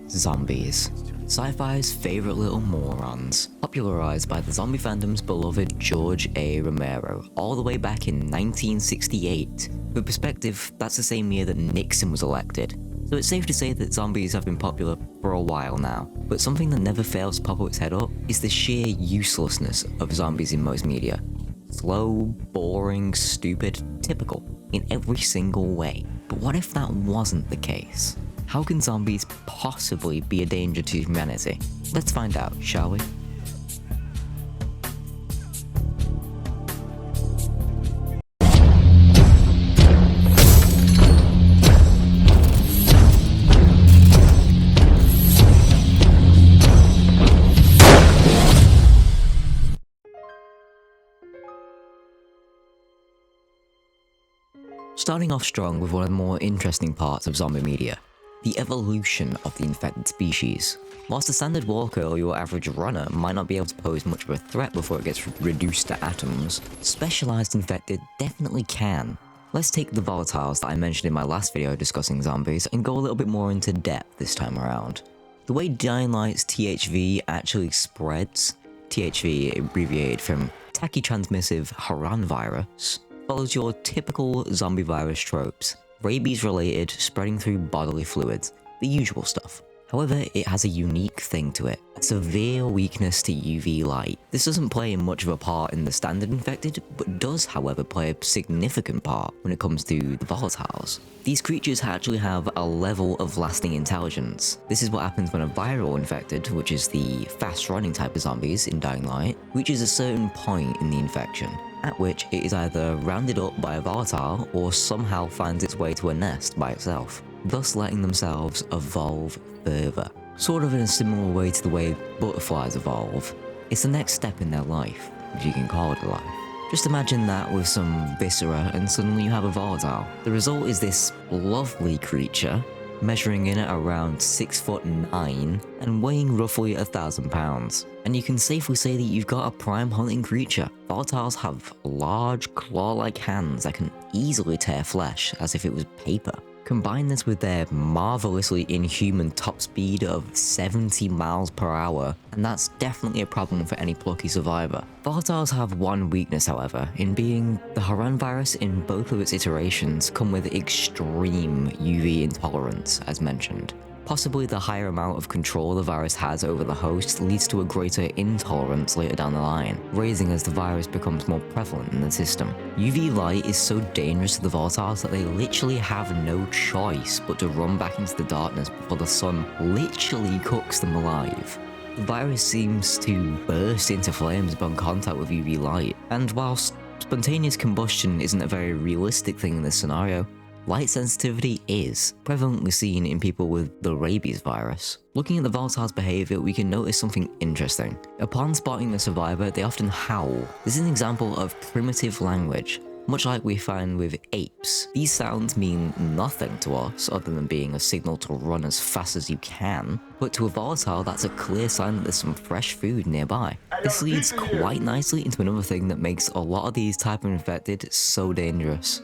Zombies. Sci-fi's favourite little morons, popularised by the zombie fandom's beloved George A. Romero all the way back in 1968. For perspective, that's the same year that Nixon was elected, so it's safe to say that zombies have been popular for a while now. But something that never fails to pop its head up is the sheer uselessness of zombies in most media. Slow, boring, stupid, typical, in every single way. But what if that wasn't the case? How can zombies possibly be a danger to humanity? Let's find out, shall we? Starting off strong with one of the more interesting parts of zombie media, the evolution of the infected species. Whilst the standard walker or your average runner might not be able to pose much of a threat before it gets reduced to atoms, specialized infected definitely can. Let's take the volatiles that I mentioned in my last video discussing zombies and go a little bit more into depth this time around. The way Dying Light's THV actually spreads, THV abbreviated from tachytransmissive Haran virus, follows your typical zombie virus tropes. Rabies related, spreading through bodily fluids, the usual stuff. However, it has a unique thing to it, a severe weakness to UV light. This doesn't play much of a part in the standard infected, but does however play a significant part when it comes to the volatiles. These creatures actually have a level of lasting intelligence. This is what happens when a viral infected, which is the fast running type of zombies in Dying Light, reaches a certain point in the infection, at which it is either rounded up by a volatile or somehow finds its way to a nest by itself, thus letting themselves evolve further. Sort of in a similar way to the way butterflies evolve. It's the next step in their life, if you can call it a life. Just imagine that with some viscera and suddenly you have a volatile. The result is this lovely creature, measuring in at around 6'9" and weighing roughly 1,000 pounds. And you can safely say that you've got a prime hunting creature. Volatiles have large claw-like hands that can easily tear flesh as if it was paper. Combine this with their marvelously inhuman top speed of 70 miles per hour, and that's definitely a problem for any plucky survivor. Volatiles have one weakness, however, in being the Haran virus in both of its iterations come with extreme UV intolerance, as mentioned. Possibly the higher amount of control the virus has over the host leads to a greater intolerance later down the line, raising as the virus becomes more prevalent in the system. UV light is so dangerous to the volatiles that they literally have no choice but to run back into the darkness before the sun literally cooks them alive. The virus seems to burst into flames upon contact with UV light, and whilst spontaneous combustion isn't a very realistic thing in this scenario, light sensitivity is prevalently seen in people with the rabies virus. Looking at the volatiles' behaviour, we can notice something interesting. Upon spotting the survivor, they often howl. This is an example of primitive language, much like we find with apes. These sounds mean nothing to us other than being a signal to run as fast as you can, but to a volatile that's a clear sign that there's some fresh food nearby. This leads quite nicely into another thing that makes a lot of these type of infected so dangerous.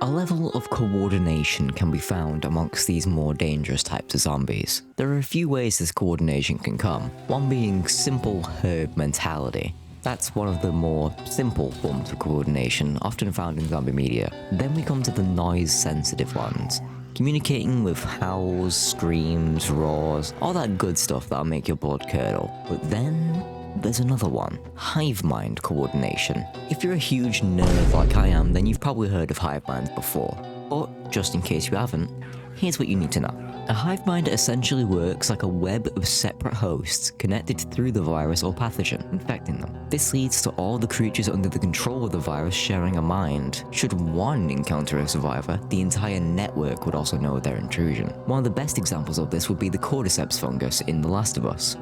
A level of coordination can be found amongst these more dangerous types of zombies. There are a few ways this coordination can come, one being simple herd mentality. That's one of the more simple forms of coordination often found in zombie media. Then we come to the noise-sensitive ones, communicating with howls, screams, roars, all that good stuff that'll make your blood curdle. But then there's another one, hive mind coordination. If you're a huge nerd like I am, then you've probably heard of hive minds before. But just in case you haven't, here's what you need to know. A hive mind essentially works like a web of separate hosts connected through the virus or pathogen, infecting them. This leads to all the creatures under the control of the virus sharing a mind. Should one encounter a survivor, the entire network would also know their intrusion. One of the best examples of this would be the cordyceps fungus in The Last of Us.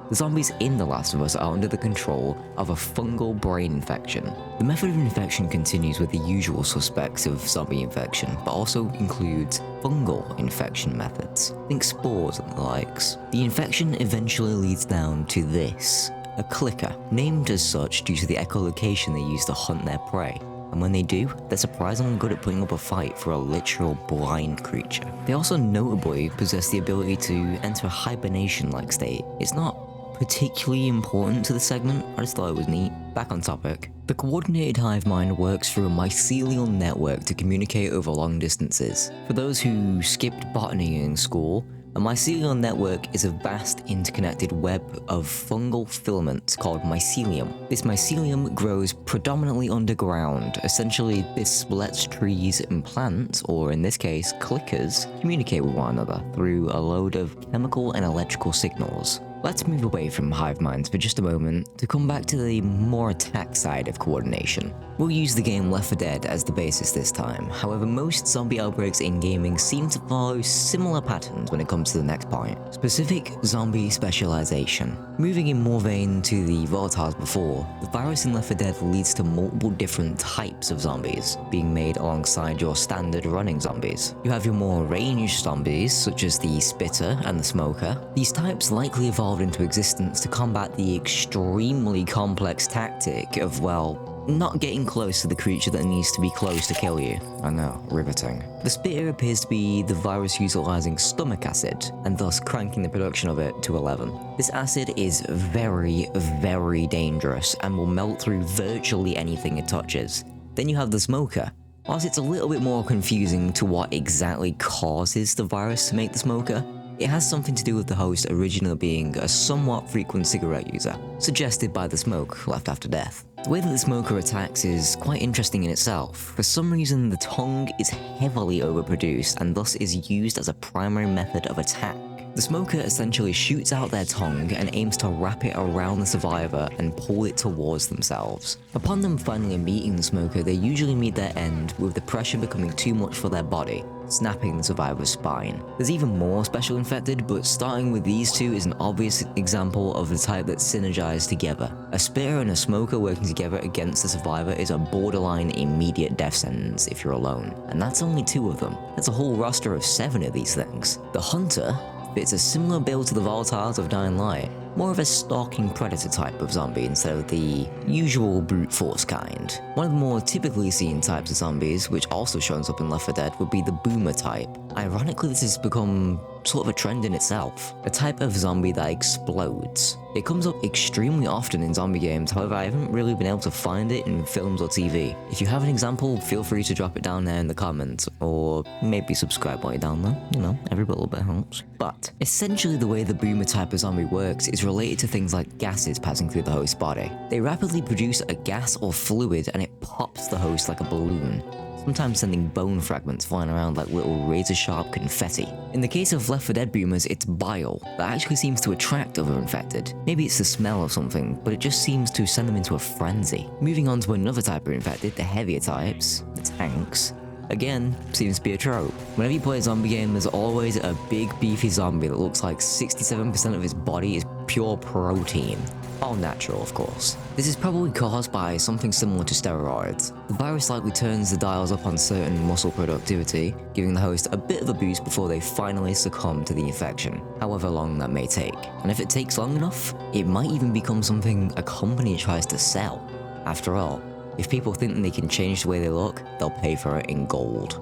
The zombies in The Last of Us are under the control of a fungal brain infection. The method of infection continues with the usual suspects of zombie infection, but also includes fungal infection methods. Think spores and the likes. The infection eventually leads down to this, a clicker, named as such due to the echolocation they use to hunt their prey. and when they do, they're surprisingly good at putting up a fight for a literal blind creature. They also notably possess the ability to enter a hibernation-like state. It's not particularly important to the segment, I just thought it was neat. Back on topic. The coordinated hive mind works through a mycelial network to communicate over long distances. For those who skipped botany in school, a mycelial network is a vast interconnected web of fungal filaments called mycelium. This mycelium grows predominantly underground. Essentially, this lets trees and plants, or in this case, clickers, communicate with one another through a load of chemical and electrical signals. Let's move away from hive minds for just a moment to come back to the more attack side of coordination. We'll use the game Left 4 Dead as the basis this time. However, most zombie outbreaks in gaming seem to follow similar patterns when it comes to the next point. Specific zombie specialization. Moving in more vein to the Volatiles before, the virus in Left 4 Dead leads to multiple different types of zombies being made alongside your standard running zombies. You have your more ranged zombies, such as the Spitter and the Smoker. These types likely evolved into existence to combat the extremely complex tactic of, well, not getting close to the creature that needs to be close to kill you. I know, riveting. The Spitter appears to be the virus utilizing stomach acid, and thus cranking the production of it to 11. This acid is very, very dangerous and will melt through virtually anything it touches. Then you have the Smoker. Whilst it's a little bit more confusing to what exactly causes the virus to make the Smoker, it has something to do with the host originally being a somewhat frequent cigarette user, suggested by the smoke left after death. The way that the Smoker attacks is quite interesting in itself. For some reason, the tongue is heavily overproduced and thus is used as a primary method of attack. The Smoker essentially shoots out their tongue and aims to wrap it around the survivor and pull it towards themselves. Upon them finally meeting the Smoker, they usually meet their end with the pressure becoming too much for their body, snapping the survivor's spine. There's even more special infected, but starting with these two is an obvious example of the type that synergize together. A Spitter and a Smoker working together against the survivor is a borderline immediate death sentence if you're alone. And that's only 2 of them. That's a whole roster of 7 of these things. The Hunter fits a similar build to the Volatiles of Dying Light, more of a stalking predator type of zombie instead of the usual brute force kind. One of the more typically seen types of zombies, which also shows up in Left 4 Dead, would be the boomer type. Ironically, this has become sort of a trend in itself, a type of zombie that explodes. It comes up extremely often in zombie games, however I haven't really been able to find it in films or TV. If you have an example, feel free to drop it down there in the comments, or maybe subscribe while you're down there, you know, every little bit helps. But essentially the way the boomer type of zombie works is related to things like gases passing through the host's body. They rapidly produce a gas or fluid and it pops the host like a balloon, sometimes sending bone fragments flying around like little razor-sharp confetti. In the case of Left 4 Dead boomers, it's bile that actually seems to attract other infected. Maybe it's the smell of something, but it just seems to send them into a frenzy. Moving on to another type of infected, the heavier types, the tanks. Again, seems to be a trope. Whenever you play a zombie game, there's always a big beefy zombie that looks like 67% of his body is pure protein. All natural, of course. This is probably caused by something similar to steroids. The virus likely turns the dials up on certain muscle productivity, giving the host a bit of a boost before they finally succumb to the infection, however long that may take. And if it takes long enough, it might even become something a company tries to sell. After all, if people think they can change the way they look, they'll pay for it in gold.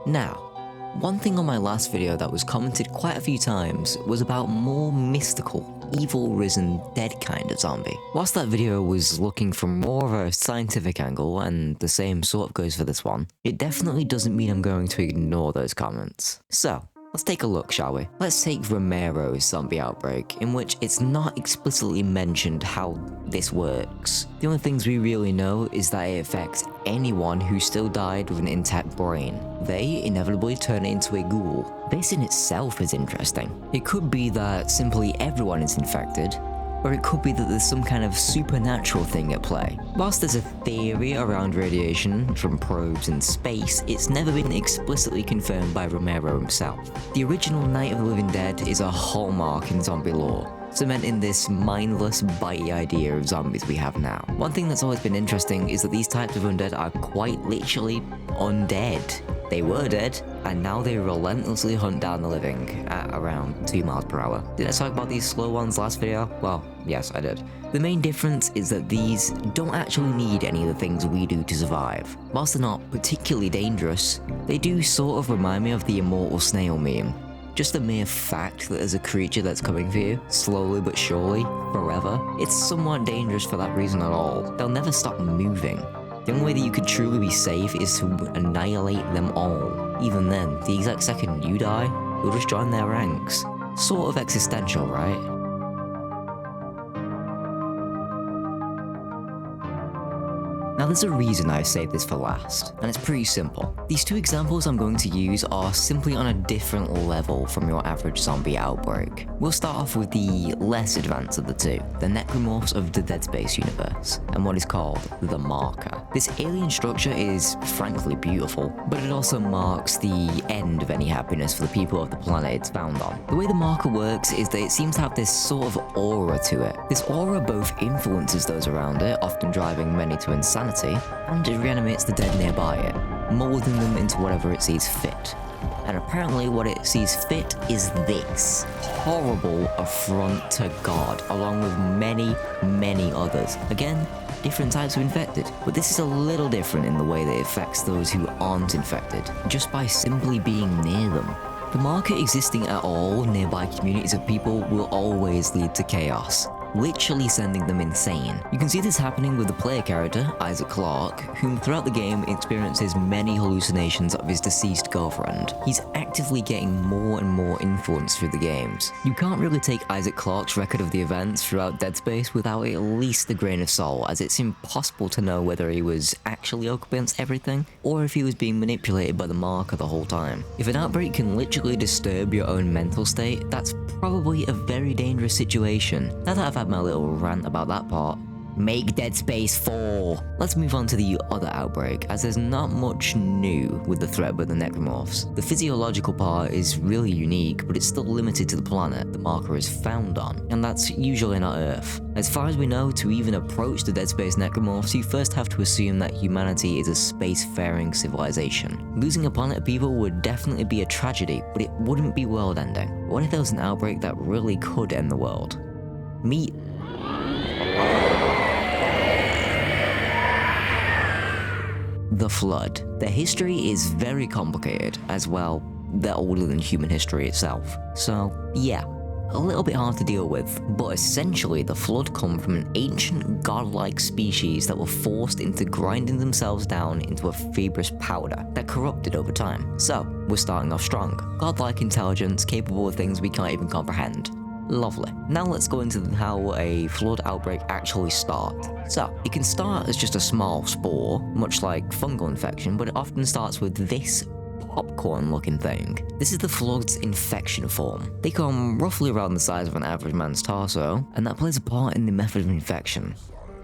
Now, one thing on my last video that was commented quite a few times was about more mystical, evil risen, dead kind of zombie. Whilst that video was looking from more of a scientific angle, and the same sort of goes for this one, it definitely doesn't mean I'm going to ignore those comments. So, let's take a look, shall we? Let's take Romero's zombie outbreak, in which it's not explicitly mentioned how this works. The only things we really know is that it affects anyone who still died with an intact brain. They inevitably turn it into a ghoul. This in itself is interesting. It could be that simply everyone is infected, or it could be that there's some kind of supernatural thing at play. Whilst there's a theory around radiation from probes in space, it's never been explicitly confirmed by Romero himself. The original Night of the Living Dead is a hallmark in zombie lore, cementing this mindless, bitey idea of zombies we have now. One thing that's always been interesting is that these types of undead are quite literally undead. They were dead, and now they relentlessly hunt down the living at around 2 miles per hour. Did I talk about these slow ones last video? Well, yes, I did. The main difference is that these don't actually need any of the things we do to survive. Whilst they're not particularly dangerous, they do sort of remind me of the immortal snail meme. Just the mere fact that there's a creature that's coming for you, slowly but surely, forever, it's somewhat dangerous for that reason at all. They'll never stop moving. The only way that you could truly be safe is to annihilate them all. Even then, the exact second you die, you'll just join their ranks. Sort of existential, right? Now there's a reason I saved this for last, and it's pretty simple. These two examples I'm going to use are simply on a different level from your average zombie outbreak. We'll start off with the less advanced of the two, the Necromorphs of the Dead Space universe, and what is called the Marker. This alien structure is frankly beautiful, but it also marks the end of any happiness for the people of the planet it's found on. The way the Marker works is that it seems to have this sort of aura to it. This aura both influences those around it, often driving many to insanity, and it reanimates the dead nearby it, molding them into whatever it sees fit. And apparently what it sees fit is this horrible affront to God, along with many others. Again, different types of infected, but this is a little different in the way that it affects those who aren't infected, just by simply being near them. The Marker existing at all nearby communities of people will always lead to chaos, literally sending them insane. You can see this happening with the player character, Isaac Clarke, whom throughout the game experiences many hallucinations of his deceased girlfriend. He's actively getting more and more influence through the games. You can't really take Isaac Clarke's record of the events throughout Dead Space without at least a grain of salt, as it's impossible to know whether he was actually up against everything, or if he was being manipulated by the Marker the whole time. If an outbreak can literally disturb your own mental state, that's probably a very dangerous situation. Now that I've had my little rant about that part, make Dead Space 4! Let's move on to the other outbreak, as there's not much new with the threat with the Necromorphs. The physiological part is really unique, but it's still limited to the planet the Marker is found on, and that's usually not Earth. As far as we know, to even approach the Dead Space Necromorphs, you first have to assume that humanity is a spacefaring civilization. Losing a planet of people would definitely be a tragedy, but it wouldn't be world-ending. What if there was an outbreak that really could end the world? Meet The Flood. Their history is very complicated, as well, they're older than human history itself. So, yeah, a little bit hard to deal with, but essentially the Flood come from an ancient godlike species that were forced into grinding themselves down into a fibrous powder that corrupted over time. So, we're starting off strong. Godlike intelligence, capable of things we can't even comprehend. Lovely. Now let's go into how a flood outbreak actually starts. So, it can start as just a small spore, much like fungal infection, but it often starts with this popcorn looking thing. This is the flood's infection form. They come roughly around the size of an average man's torso, and that plays a part in the method of infection.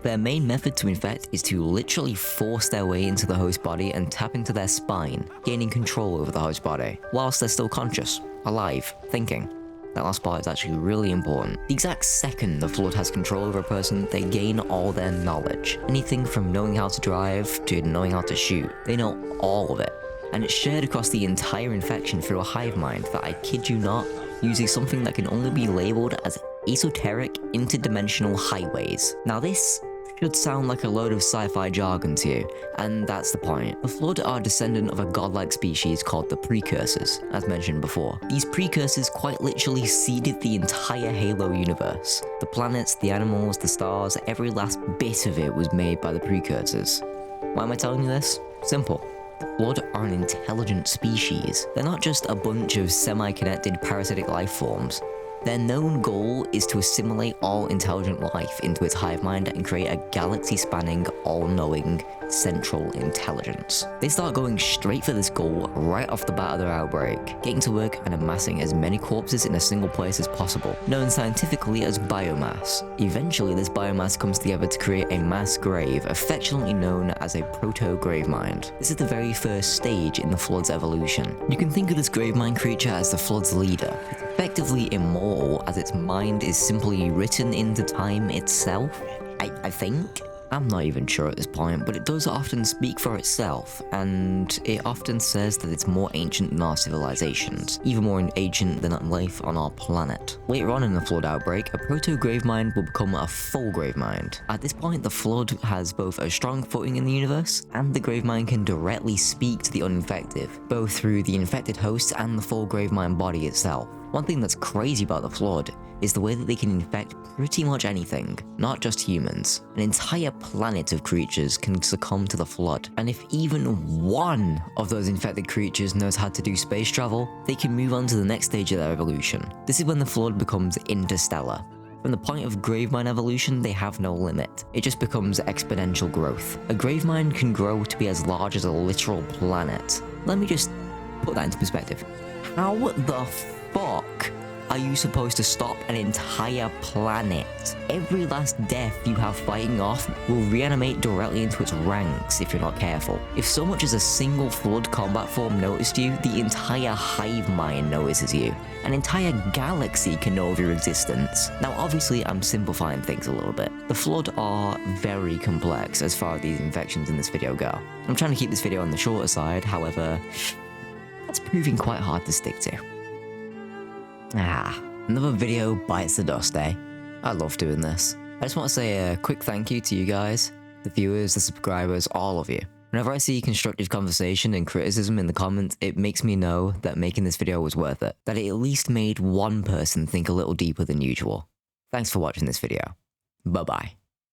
Their main method to infect is to literally force their way into the host body and tap into their spine, gaining control over the host body, whilst they're still conscious, alive, thinking. That last part is actually really important. The exact second the Flood has control over a person, they gain all their knowledge. Anything from knowing how to drive to knowing how to shoot. They know all of it. And it's shared across the entire infection through a hive mind that, I kid you not, uses something that can only be labeled as esoteric interdimensional highways. Now this should sound like a load of sci-fi jargon to you, and that's the point. The Flood are a descendant of a godlike species called the Precursors, as mentioned before. These Precursors quite literally seeded the entire Halo universe. The planets, the animals, the stars, every last bit of it was made by the Precursors. Why am I telling you this? Simple. The Flood are an intelligent species. They're not just a bunch of semi-connected parasitic life forms. Their known goal is to assimilate all intelligent life into its hive mind and create a galaxy-spanning, all-knowing, central intelligence. They start going straight for this goal right off the bat of their outbreak, getting to work and amassing as many corpses in a single place as possible, known scientifically as biomass. Eventually, this biomass comes together to create a mass grave, affectionately known as a proto-gravemind. This is the very first stage in the Flood's evolution. You can think of this gravemind creature as the Flood's leader. It's effectively immortal, as its mind is simply written into time itself, I think. I'm not even sure at this point, but it does often speak for itself, and it often says that it's more ancient than our civilizations, even more ancient than life on our planet. Later on in the Flood outbreak, a proto-gravemind will become a full gravemind. At this point, the Flood has both a strong footing in the universe, and the gravemind can directly speak to the uninfected, both through the infected hosts and the full gravemind body itself. One thing that's crazy about the Flood is the way that they can infect pretty much anything, not just humans. An entire planet of creatures can succumb to the Flood, and if even one of those infected creatures knows how to do space travel, they can move on to the next stage of their evolution. This is when the Flood becomes interstellar. From the point of gravemind evolution, they have no limit. It just becomes exponential growth. A gravemind can grow to be as large as a literal planet. Let me just put that into perspective. How the fuck are you supposed to stop an entire planet? Every last death you have fighting off will reanimate directly into its ranks if you're not careful. If so much as a single Flood combat form noticed you, the entire hive mind notices you. An entire galaxy can know of your existence. Now obviously I'm simplifying things a little bit. The Flood are very complex as far as these infections in this video go. I'm trying to keep this video on the shorter side, however, that's proving quite hard to stick to. Another video bites the dust, eh? I love doing this. I just want to say a quick thank you to you guys, the viewers, the subscribers, all of you. Whenever I see constructive conversation and criticism in the comments, it makes me know that making this video was worth it, that it at least made one person think a little deeper than usual. Thanks for watching this video. Bye bye.